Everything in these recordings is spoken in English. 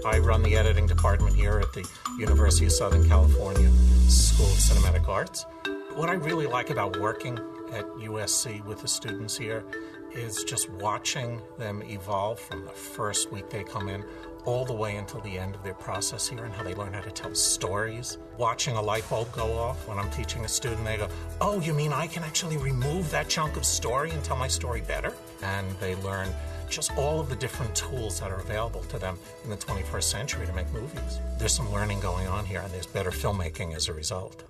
I run the editing department here at the University of Southern California School of Cinematic Arts. What I really like about working at USC with the students here is just watching them evolve from the first week they come in all the way until the end of their process here, and how they learn how to tell stories. Watching a light bulb go off when I'm teaching a student, they go, oh, you mean I can actually remove that chunk of story and tell my story better? And they learn just all of the different tools that are available to them in the 21st century to make movies. There's some learning going on here, and there's better filmmaking as a result.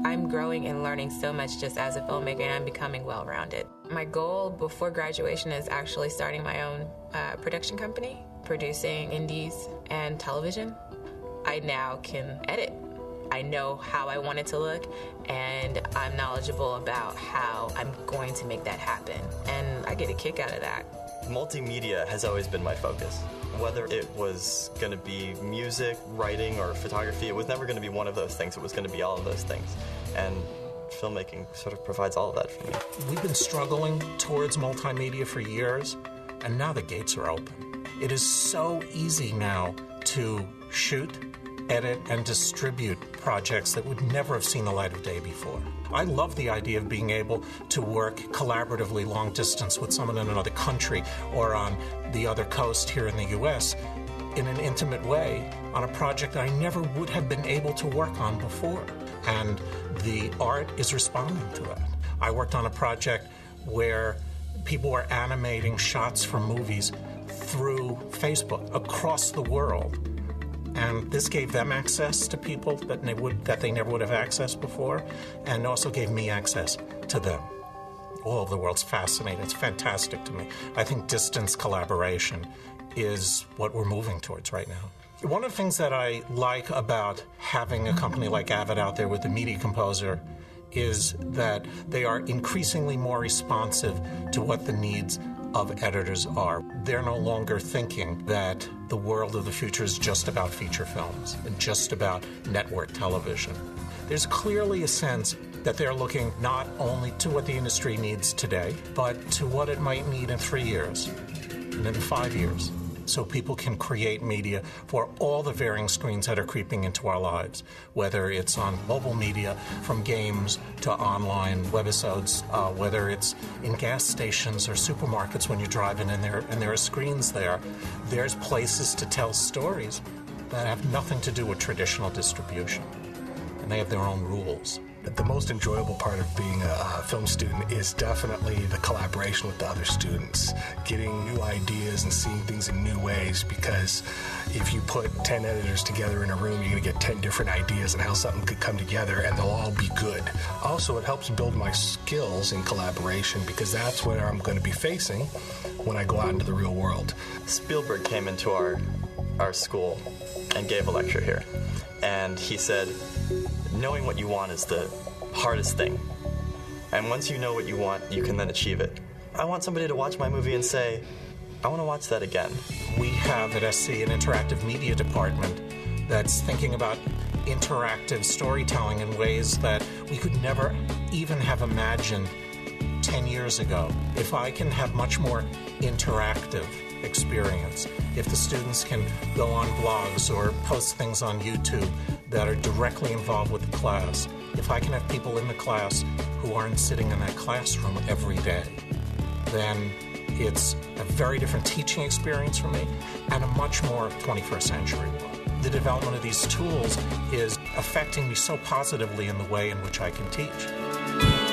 I'm growing and learning so much just as a filmmaker, and I'm becoming well-rounded. My goal before graduation is actually starting my own production company, producing indies and television. I now can edit. I know how I want it to look, and I'm knowledgeable about how I'm going to make that happen, and I get a kick out of that. Multimedia has always been my focus. Whether it was going to be music, writing, or photography, it was never going to be one of those things. It was going to be all of those things. And filmmaking sort of provides all of that for me. We've been struggling towards multimedia for years, and now the gates are open. It is so easy now to shoot, edit, and distribute projects that would never have seen the light of day before. I love the idea of being able to work collaboratively long distance with someone in another country or on the other coast here in the U.S. in an intimate way on a project that I never would have been able to work on before. And the art is responding to that. I worked on a project where people were animating shots from movies through Facebook across the world. And this gave them access to people that they never would have accessed before, and also gave me access to them. All of the world's fascinating. It's fantastic to me. I think distance collaboration is what we're moving towards right now. One of the things that I like about having a company like Avid out there with the Media Composer is that they are increasingly more responsive to what the needs of editors are. They're no longer thinking that the world of the future is just about feature films and just about network television. There's clearly a sense that they're looking not only to what the industry needs today, but to what it might need in 3 years and in 5 years, so people can create media for all the varying screens that are creeping into our lives, whether it's on mobile media, from games to online webisodes, whether it's in gas stations or supermarkets when you're driving in there and there are screens there. There's places to tell stories that have nothing to do with traditional distribution, and they have their own rules. The most enjoyable part of being a film student is definitely the collaboration with the other students, getting new ideas and seeing things in new ways, because if you put 10 editors together in a room, you're going to get 10 different ideas on how something could come together, and they'll all be good. Also, it helps build my skills in collaboration, because that's what I'm going to be facing when I go out into the real world. Spielberg came into our school and gave a lecture here, and he said, knowing what you want is the hardest thing. And once you know what you want, you can then achieve it. I want somebody to watch my movie and say, I want to watch that again. We have at SC an interactive media department that's thinking about interactive storytelling in ways that we could never even have imagined 10 years ago. If I can have much more interactive experience, if the students can go on blogs or post things on YouTube that are directly involved with the class, if I can have people in the class who aren't sitting in that classroom every day, then it's a very different teaching experience for me and a much more 21st century one. The development of these tools is affecting me so positively in the way in which I can teach.